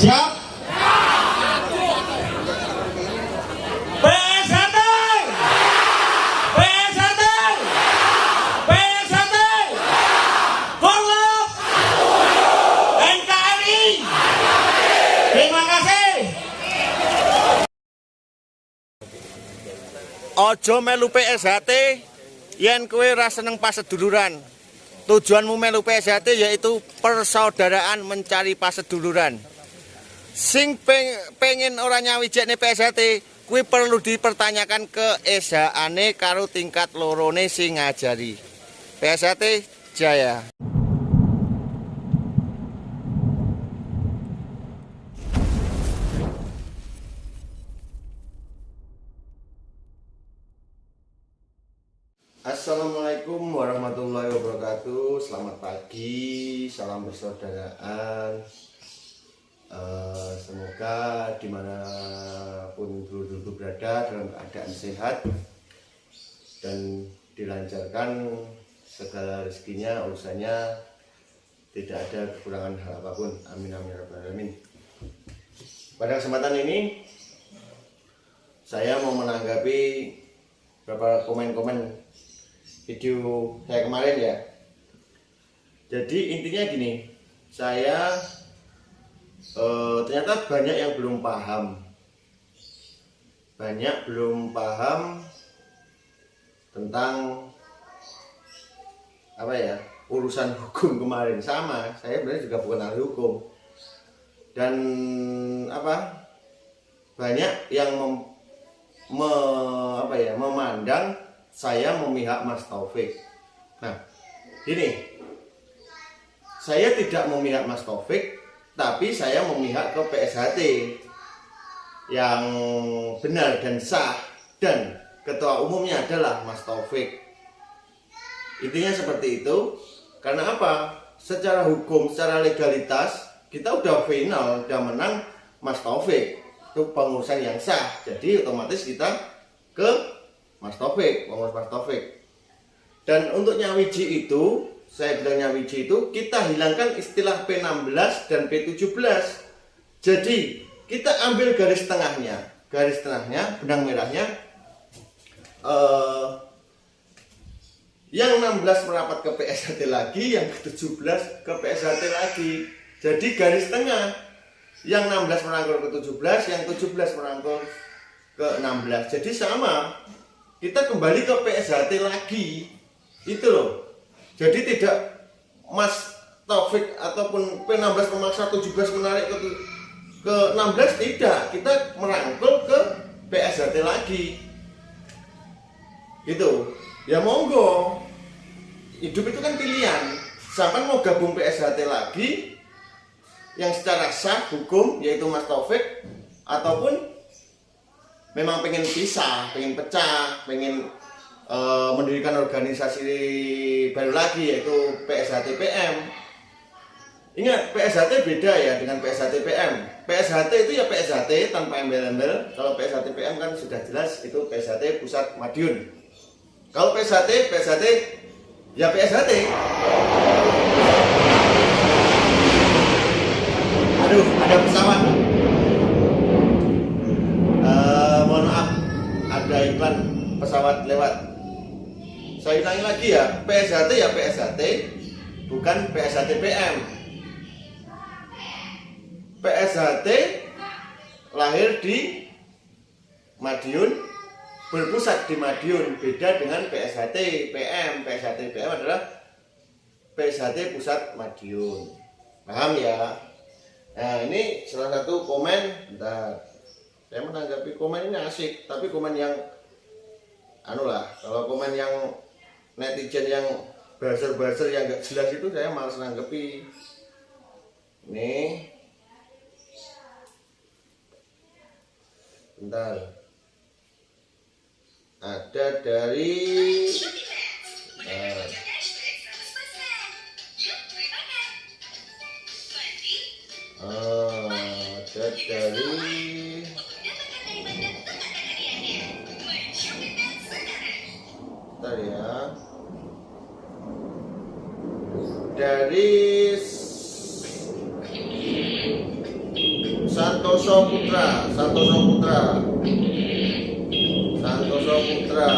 Siap? PSHT, PSHT, PSHT, Forlop, NKRI. Terima kasih. Ojo melu PSHT yen kowe ra seneng paseduluran. Tujuanmu melu PSHT yaitu persaudaraan mencari paseduluran. Sing pengen ora nyawijekne PSHT kuwi perlu dipertanyakan keesaane karo tingkat lorone sing ngajari. PSHT Jaya. Assalamualaikum warahmatullahi wabarakatuh. Selamat pagi, salam persaudaraan. Semoga dimanapun dulu berada dalam keadaan sehat dan dilancarkan segala rezekinya, urusannya, tidak ada kekurangan hal apapun. Amin amin ya rabbal alamin. Pada kesempatan ini saya mau menanggapi beberapa komen-komen video saya kemarin ya. Jadi intinya gini, saya ternyata banyak yang belum paham, tentang apa ya, urusan hukum kemarin. Sama, saya sebenarnya juga bukan ahli hukum, dan apa, banyak yang memandang saya memihak Mas Taufik. Nah, gini, saya tidak memihak Mas Taufik, tapi saya memihak ke PSHT yang benar dan sah, dan ketua umumnya adalah Mas Taufik. Intinya seperti itu. Karena apa? Secara hukum, secara legalitas kita udah final, udah menang Mas Taufik. Itu pengurusan yang sah. Jadi otomatis kita ke Mas Taufik, pengurus Mas Taufik. Dan untuk nyawiji itu, saya bilang nyawiji itu, kita hilangkan istilah P16 dan P17. Jadi kita ambil garis tengahnya, benang merahnya. Yang 16 merapat ke PSHT lagi, yang ke-17 ke PSHT lagi. Jadi garis tengah, yang 16 merangkul ke 17, yang 17 merangkul ke 16. Jadi sama, kita kembali ke PSHT lagi, itu loh. Jadi tidak Mas Taufik ataupun P16 memaksa 17 menarik ke 16, tidak. Kita merangkul ke PSHT lagi, gitu. Ya monggo, hidup itu kan pilihan. Sampai mau gabung PSHT lagi yang secara sah hukum, yaitu Mas Taufik, ataupun memang pengen pisah, pengen pecah, pengen mendirikan organisasi baru lagi, yaitu PSHT PM. Ingat, PSHT beda ya dengan PSHT PM. PSHT itu ya PSHT tanpa embel-embel. Kalau PSHT PM kan sudah jelas, itu PSHT Pusat Madiun. Kalau PSHT ya PSHT. Aduh, ada pesawat. Mohon maaf, ada iklan pesawat lewat. Saya ulangi lagi ya, PSHT ya PSHT, bukan PSHT PM. PSHT lahir di Madiun, berpusat di Madiun, beda dengan PSHT PM. PSHT PM adalah PSHT Pusat Madiun. Paham ya? Nah, ini salah satu komen. Bentar, saya menanggapi komen ini asik, tapi komen yang kalau komen yang netizen yang buzzer yang gak jelas itu saya malas nanggepi. Nih, bentar, ada dari bentar ya, dari Santoso Putra, Santoso Putra, Santoso Putra.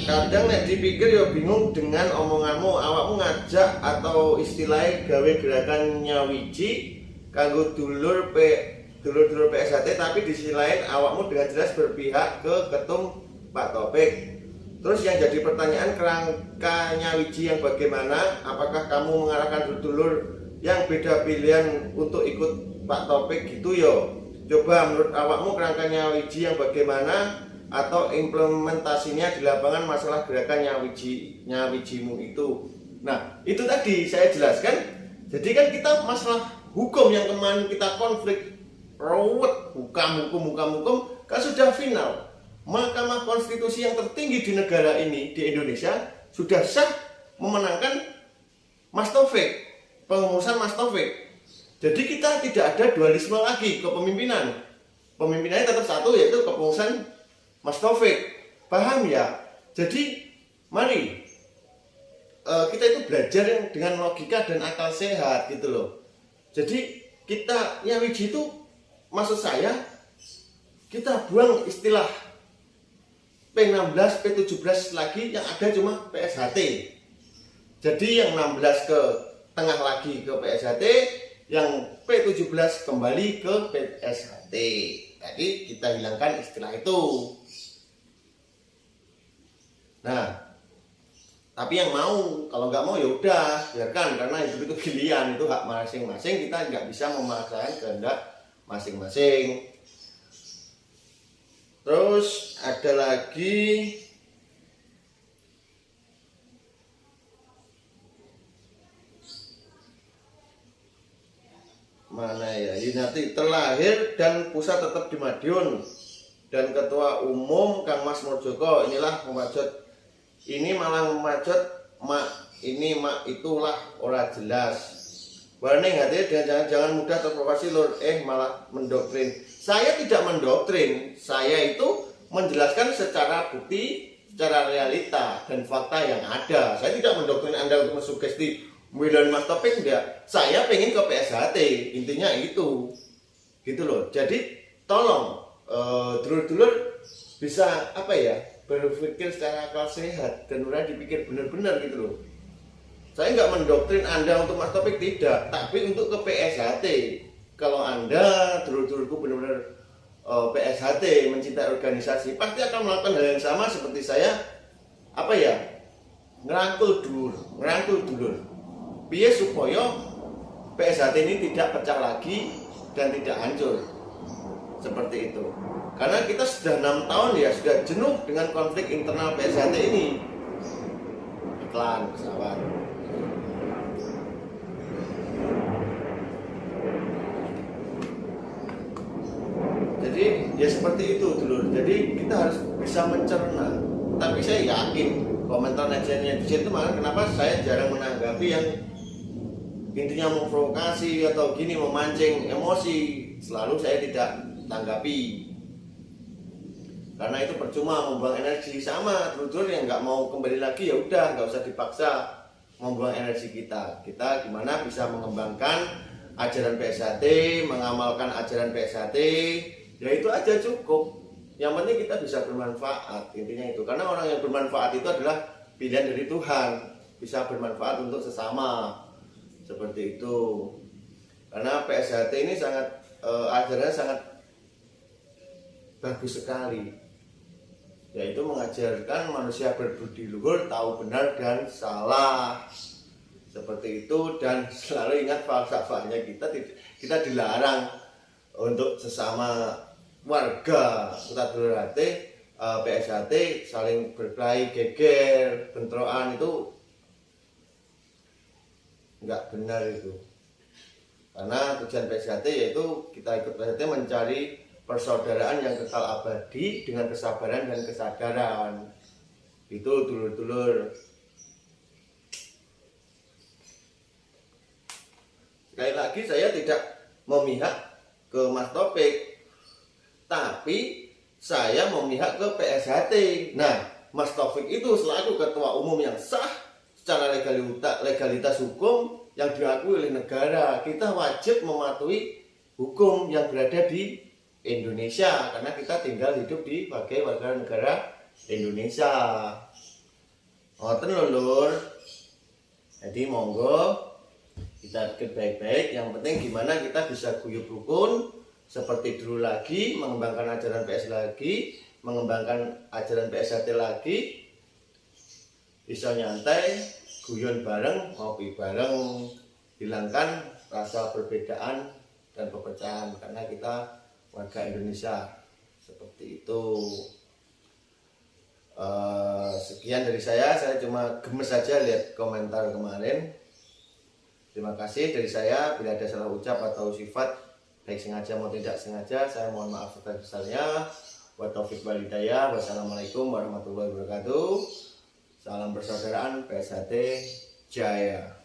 Kadang nek dipikir ya bingung dengan omonganmu, awakmu ngajak atau istilahnya gawe gerakan nyawiji kanggo dulur PSHT, tapi di sisi lain awakmu dengan jelas berpihak ke ketum Pak Taufik. Terus yang jadi pertanyaan, kerangka nyawiji yang bagaimana? Apakah kamu mengarahkan dulur yang beda pilihan untuk ikut Pak Taufik gitu yo? Coba menurut awakmu kerangka nyawiji yang bagaimana, atau implementasinya di lapangan masalah gerakan nyawijimu itu. Nah, itu tadi saya jelaskan. Jadi kan kita masalah hukum yang kemarin kita konflik rawat, hukum kan sudah final. Mahkamah Konstitusi yang tertinggi di negara ini, di Indonesia, sudah sah memenangkan Mas Taufik, pengurusan Mas Taufik. Jadi kita tidak ada dualisme lagi kepemimpinan. Pemimpinannya tetap satu, yaitu kepengurusan Mas Taufik. Paham ya? Jadi mari kita itu belajar dengan logika dan akal sehat gitu loh. Jadi kita nyawiji itu, maksud saya kita buang istilah P16, P17 lagi, yang ada cuma PSHT. Jadi yang 16 ke tengah lagi ke PSHT, yang P17 kembali ke PSHT. Jadi kita hilangkan istilah itu. Nah, tapi yang mau, kalau nggak mau ya udah biarkan, karena itu pilihan, itu hak masing-masing, kita nggak bisa memaksakan kehendak masing-masing. Terus ada lagi mana ya, Yunati terlahir dan pusat tetap di Madiun, dan ketua umum Kang Mas Murjoko inilah memajot. Ini malah memacet mak ini mak itulah ora jelas. Warning hati dan jangan mudah terprovokasi lur, malah mendoktrin. Saya tidak mendoktrin, saya itu menjelaskan secara bukti, secara realita dan fakta yang ada. Saya tidak mendoktrin Anda untuk mensugesti Milan Mas Taufik, enggak. Saya pengen ke PSHT, intinya itu. Gitu loh. Jadi tolong dulur-dulur bisa apa ya? Berpikir secara akal sehat dan udah dipikir benar-benar gitu loh. Saya nggak mendoktrin Anda untuk Mas Taufik, tidak, tapi untuk ke PSHT. Kalau Anda dulur-dulurku benar-benar PSHT, mencintai organisasi, pasti akan melakukan hal yang sama seperti saya. Apa ya? Ngerangkul dulur. Biar supaya PSHT ini tidak pecah lagi dan tidak hancur. Seperti itu. Karena kita sudah 6 tahun ya, sudah jenuh dengan konflik internal PSHT ini. Iklan pesawat. Jadi ya seperti itu dulu. Jadi kita harus bisa mencerna. Tapi saya yakin komentar netizen itu malah kenapa saya jarang menanggapi yang intinya memprovokasi atau gini, memancing emosi. Selalu saya tidak tanggapi, karena itu percuma membuang energi. Sama dulur yang nggak mau kembali lagi, ya udah nggak usah dipaksa membuang energi kita gimana bisa mengembangkan ajaran PSHT, mengamalkan ajaran PSHT, ya itu aja cukup. Yang penting kita bisa bermanfaat, intinya itu. Karena orang yang bermanfaat itu adalah pilihan dari Tuhan, bisa bermanfaat untuk sesama, seperti itu. Karena PSHT ini sangat ajarannya sangat bagus sekali, yaitu mengajarkan manusia berbudi luhur, tahu benar dan salah, seperti itu. Dan selalu ingat falsafahnya, kita dilarang untuk sesama warga kita berarti PSHT saling berkelahi, geger, bentrokan, itu nggak benar itu. Karena tujuan PSHT yaitu kita ikut PSHT mencari persaudaraan yang kekal abadi dengan kesabaran dan kesadaran. Itu dulur-dulur. Sekali lagi saya tidak memihak ke Mas Taufik, tapi saya memihak ke PSHT. Nah, Mas Taufik itu selaku ketua umum yang sah secara legalitas hukum, yang diakui oleh negara. Kita wajib mematuhi hukum yang berada di Indonesia karena kita tinggal hidup di sebagai warga negara Indonesia. Ngoten lho Lur. Jadi monggo kita pikir baik-baik. Yang penting gimana kita bisa guyub rukun seperti dulu lagi, mengembangkan ajaran PS lagi, mengembangkan ajaran PSHT lagi, bisa nyantai, guyon bareng, ngopi bareng, hilangkan rasa perbedaan dan perpecahan karena kita warga Indonesia. Seperti itu. Sekian dari saya cuma gemes saja lihat komentar kemarin. Terima kasih dari saya. Bila ada salah ucap atau sifat baik sengaja maupun tidak sengaja, saya mohon maaf sebesar-besarnya. Wa taufiq wal hidayah. Wassalamualaikum warahmatullahi wabarakatuh. Salam persaudaraan PSHT Jaya.